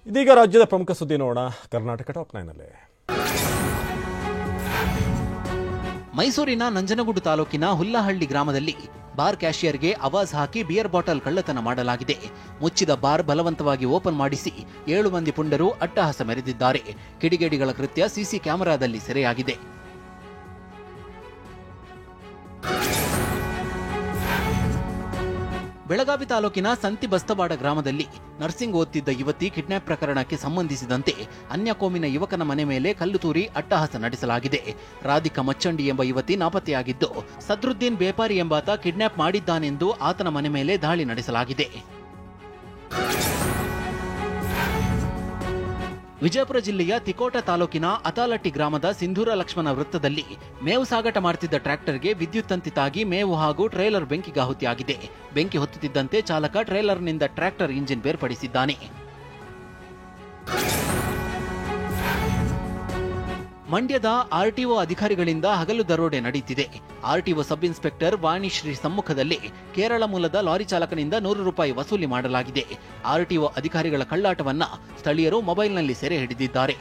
ಇದೀಗ ರಾಜ್ಯದ ಪ್ರಮುಖ ಸುದ್ದಿ ನೋಡೋಣ. ಕರ್ನಾಟಕ ಟಾಪ್ 9ನಲ್ಲಿ ಮೈಸೂರಿನ ನಂಜನಗೂಡು ತಾಲೂಕಿನ ಹುಲ್ಲಹಳ್ಳಿ ಗ್ರಾಮದಲ್ಲಿ ಬಾರ್ ಕ್ಯಾಷಿಯರ್ಗೆ ಆವಾಜ್ ಹಾಕಿ ಬಿಯರ್ ಬಾಟಲ್ ಕಳ್ಳತನ ಮಾಡಲಾಗಿದೆ. ಮುಚ್ಚಿದ ಬಾರ್ ಬಲವಂತವಾಗಿ ಓಪನ್ ಮಾಡಿಸಿ 7 ಮಂದಿ ಪುಂಡರು ಅಟ್ಟಹಾಸ ಮೆರೆದಿದ್ದಾರೆ. ಕಿಡಿಗೇಡಿಗಳ ಕೃತ್ಯ ಸಿಸಿ ಕ್ಯಾಮೆರಾದಲ್ಲಿ ಸೆರೆಯಾಗಿದೆ. ಬೆಳಗಾವಿ ತಾಲೂಕಿನ ಸಂತಿ ಬಸ್ತವಾಡ ಗ್ರಾಮದಲ್ಲಿ ನರ್ಸಿಂಗ್ ಓದ್ತಿದ್ದ ಯುವತಿ ಕಿಡ್ನಾಪ್ ಪ್ರಕರಣಕ್ಕೆ ಸಂಬಂಧಿಸಿದಂತೆ ಅನ್ಯಕೋಮಿನ ಯುವಕನ ಮನೆ ಮೇಲೆ ಕಲ್ಲು ತೂರಿ ಅಟ್ಟಹಾಸ ನಡೆಸಲಾಗಿದೆ. ರಾಧಿಕಾ ಮಚ್ಚಂಡಿ ಎಂಬ ಯುವತಿ ನಾಪತ್ತೆಯಾಗಿದ್ದು, ಸದ್ರುದ್ದೀನ್ ಬೇಪಾರಿ ಎಂಬಾತ ಕಿಡ್ನಾಪ್ ಮಾಡಿದ್ದಾನೆಂದು ಆತನ ಮನೆ ಮೇಲೆ ದಾಳಿ ನಡೆಸಲಾಗಿದೆ. ವಿಜಯಪುರ ಜಿಲ್ಲೆಯ ತಿಕೋಟ ತಾಲೂಕಿನ ಅತಾಲಟ್ಟಿ ಗ್ರಾಮದ ಸಿಂಧೂರ ಲಕ್ಷ್ಮಣ ವೃತ್ತದಲ್ಲಿ ಮೇವು ಸಾಗಾಟ ಮಾಡುತ್ತಿದ್ದ ಟ್ರ್ಯಾಕ್ಟರ್ಗೆ ವಿದ್ಯುತ್ ತಂತಿ ತಾಗಿ ಮೇವು ಹಾಗೂ ಟ್ರೇಲರ್ ಬೆಂಕಿಗಾಹುತಿಯಾಗಿದೆ. ಬೆಂಕಿ ಹೊತ್ತುತ್ತಿದ್ದಂತೆ ಚಾಲಕ ಟ್ರೇಲರ್ನಿಂದ ಟ್ರ್ಯಾಕ್ಟರ್ ಇಂಜಿನ್ ಬೇರ್ಪಡಿಸಿದ್ದಾನೆ. ಮಂಡ್ಯದ ಆರ್ಟಿಒ ಅಧಿಕಾರಿಗಳಿಂದ ಹಗಲು ದರೋಡೆ ನಡೆಯುತ್ತಿದೆ. ಆರ್ಟಿಒ ಸಬ್ ಇನ್ಸ್ಪೆಕ್ಟರ್ ವಾಣಿಶ್ರೀ ಸಮ್ಮುಖದಲ್ಲಿ ಕೇರಳ ಮೂಲದ ಲಾರಿ ಚಾಲಕನಿಂದ 100 ರೂಪಾಯಿ ವಸೂಲಿ ಮಾಡಲಾಗಿದೆ. ಆರ್ಟಿಒ ಅಧಿಕಾರಿಗಳ ಕಳ್ಳಾಟವನ್ನ ಸ್ಥಳೀಯರು ಮೊಬೈಲ್ನಲ್ಲಿ ಸೆರೆ ಹಿಡಿದಿದ್ದಾರೆ.